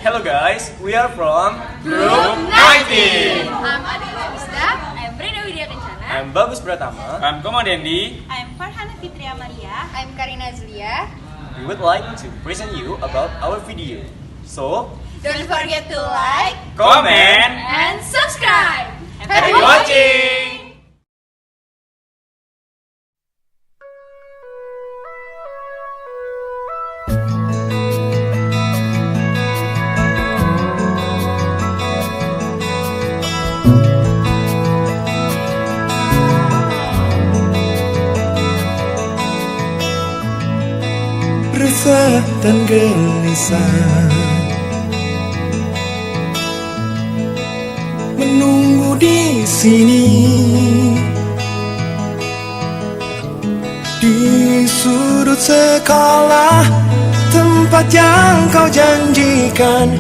Hello guys, we are from Group 19. I'm Adellia, Risda. I'm Brenda, Widya, Kencana. I'm Bagus Pratama. I'm Komang, Dendi. I'm Farhana, Fitri, Amalia. I'm Karina, Azlia. We would like to present you about our video. So, Don't forget to like comment and subscribe. Happy watching! Resah dan gelisah menunggu di sini, di sudut sekolah, tempat yang kau janjikan.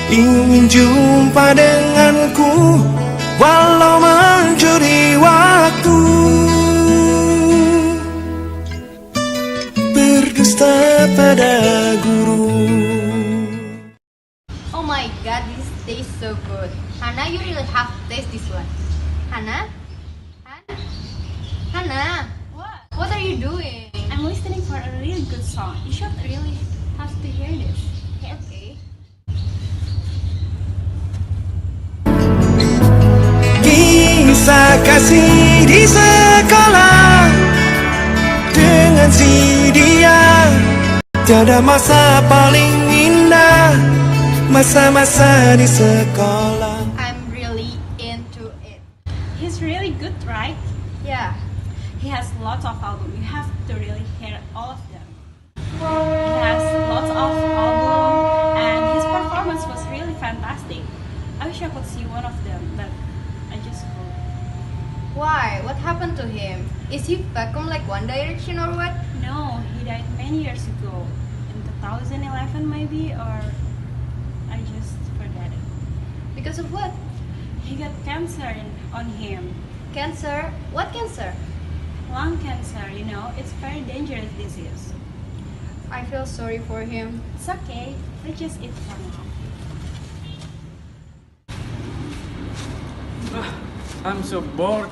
Ingin jumpa denganku, walau mencuri waktu. Berdusta pada guru. Oh my god, this tastes so good. Hana, you really have to taste this one. Hana? Hana? What are you doing? I'm listening for a really good song. You should really have to hear this. Okay. Kisah kasih di sekolah dengan si dia. Tiada masa paling indah, masa-masa di sekolah. I'm really into it. He's really good, right? Yeah. He has lots of albums. You have to really hear all of them. He has lots of albums, and his performance was really fantastic. I wish I could see one of them, but I just couldn't. Why? What happened to him? Is he vacuum like One Direction or what? No, he died many years ago. In 2011 maybe, or I just forget it. Because of what? He got cancer on him. Cancer? What cancer? Lung cancer, you know, it's very dangerous disease. I feel sorry for him. It's okay, let's just eat for now. I'm so bored.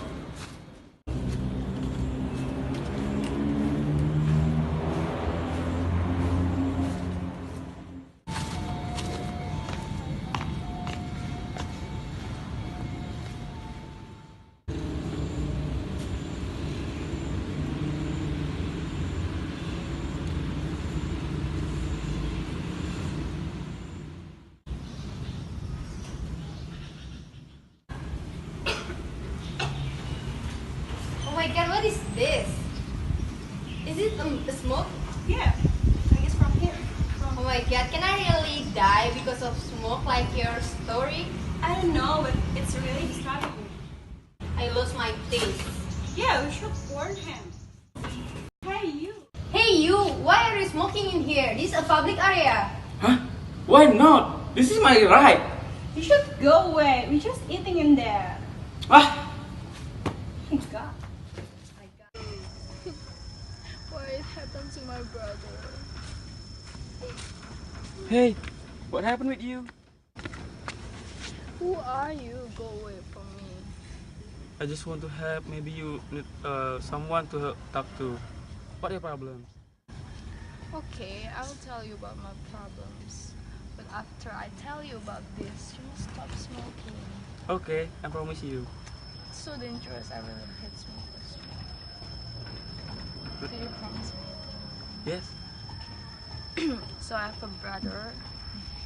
Oh my god, what is this? Is it a smoke? Yeah, I guess from here. Oh my god, can I really die because of smoke like your story? I don't know, but it's really disturbing. I lost my taste. Yeah, we should warn him. Hey, you. Hey you, why are you smoking in here? This is a public area. Huh? Why not? This is my right. You should go away. We're just eating in there. Ah! Oh God. Why it happened to my brother? Hey, what happened with you? Who are you? Go away from me. I just want to help. Maybe you need someone to talk to. What are your problems? Okay, I'll tell you about my problems. But after I tell you about this, you must stop smoking. Okay, I promise you. It's so dangerous. I really hate smokers. Do you promise me? Yes. So I have a brother.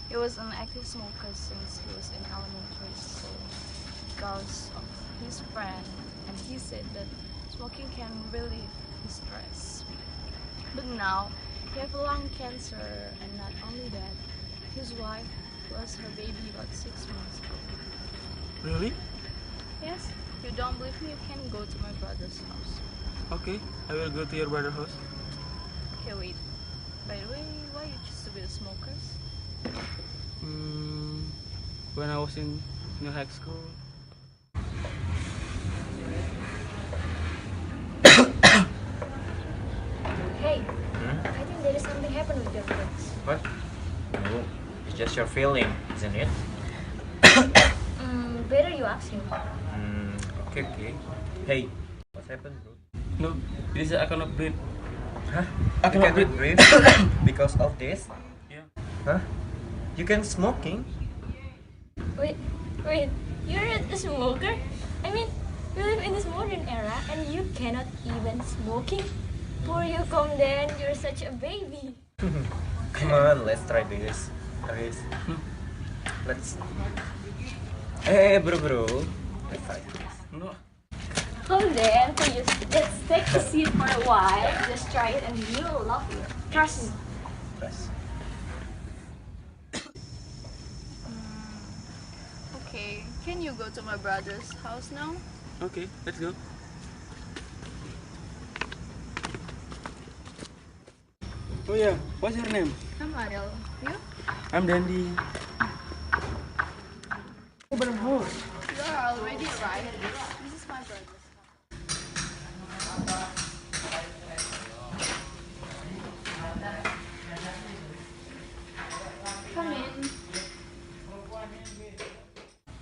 He was an active smoker since he was in elementary school because of his friend, and he said that smoking can relieve his stress. But now he has lung cancer, and not only that, his wife lost her baby about 6 months ago. Really? Yes, if you don't believe me, you can go to my brother's house. Okay, I will go to your brother's house. Okay, wait. By the way, why you choose to be the smokers? When I was in high school. Hey, I think there is something happened with your friends. What? No, Just your feeling, isn't it? Better you ask him. Okay. Hey, what happened, bro? No, this I cannot breathe. Huh? I You cannot cannot breathe. breathe because of this? Yeah. Huh? You can smoking? Wait, you're not a smoker? I mean, we live in this modern era and you cannot even smoking? Poor you, Komden, you're such a baby. Come on, let's try this. Guys. Let's. Hey, bro. Let's try this. No. Komden, please, let's take a seat for a while. Just try it and you'll love it. Trust me. Press. Okay, can you go to my brother's house now? Okay, let's go. Oh yeah, what's your name? I'm Adel. You? I'm Dendi. You are already arrived. This is my brother's house. Come in.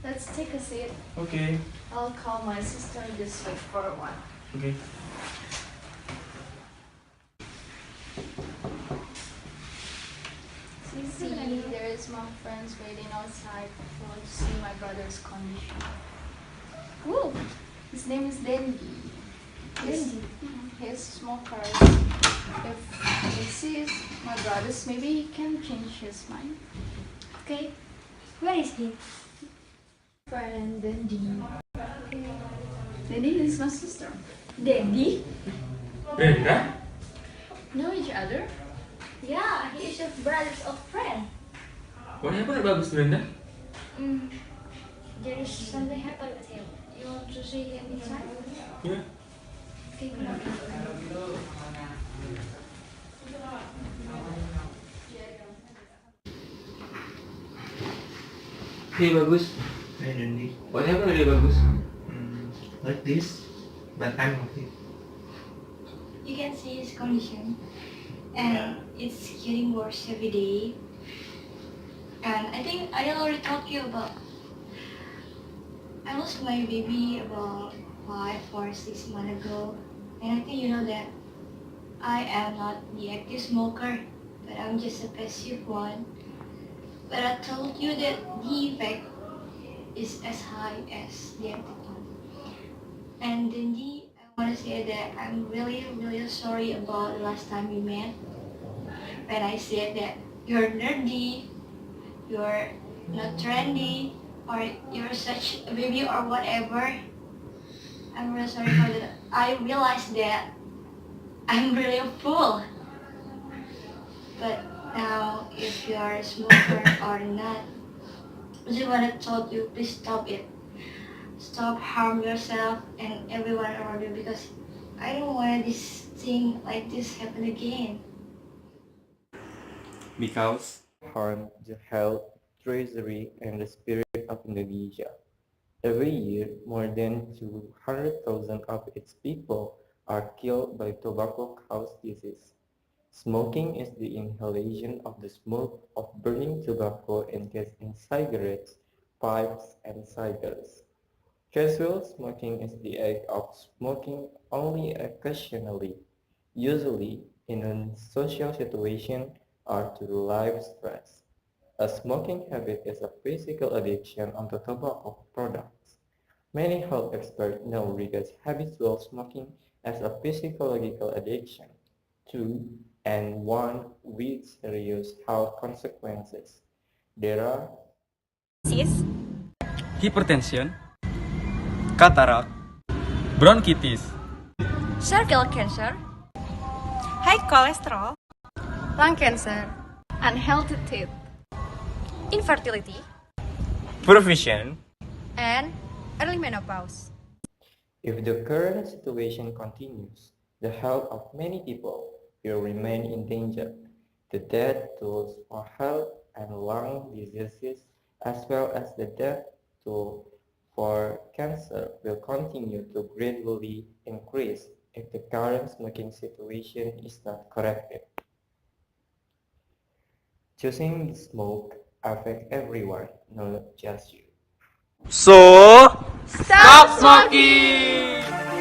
Let's take a seat. Okay. I'll call my sister. Just wait for a while. Okay. See, there is my friends waiting outside who want to see my brother's condition. Woo! His name is Dendi. He's smoker. If he sees my brothers, maybe he can change his mind. Okay. Where is he? Friend Dendi. Dendi is my sister. Dendi? Brenda? Know each other? Yeah, he is your brother's old friend. What happened, Bagus Brenda? There is something happened with him. You want to see him inside? Yeah. Okay, come on. Hey Bagus, Hi Dendi. what happened really Bagus? Like this, but I'm okay. You can see his condition, and it's getting worse every day. And I think I already told you about. I lost my baby about 5 or 6 months ago, and I think you know that I am not the active smoker, but I'm just a passive one. But I told you that the effect is as high as the active one. And then I want to say that I'm really sorry about the last time we met. When I said that you're nerdy, you're not trendy, or you're such a baby or whatever. I'm really sorry for that. I realized that I'm really a fool. But now, if you're a smoker or not, I just want to tell you, please stop it. Stop harm yourself and everyone around you, because I don't want this thing like this happen again. Because harm the health, treasury, and the spirit of Indonesia. Every year, more than 200,000 of its people are killed by tobacco-caused disease. Smoking is the inhalation of the smoke of burning tobacco engaged in cigarettes, pipes, and cigars. Casual smoking is the act of smoking only occasionally, usually in a social situation or to relieve stress. A smoking habit is a physical addiction onto tobacco products. Many health experts now regard habitual smoking as a physiological addiction, too, and one with serious health consequences. There are Sis, Hypertension, Cataract. bronchitis, Cervical cancer, high cholesterol, Lung cancer. unhealthy teeth, Infertility. Provision. And early menopause. If the current situation continues, the health of many people will remain in danger. The death tolls for heart and lung diseases, as well as the death toll for cancer, will continue to gradually increase if the current smoking situation is not corrected. Choosing the smoke affect everyone, not just you. So, stop smoking!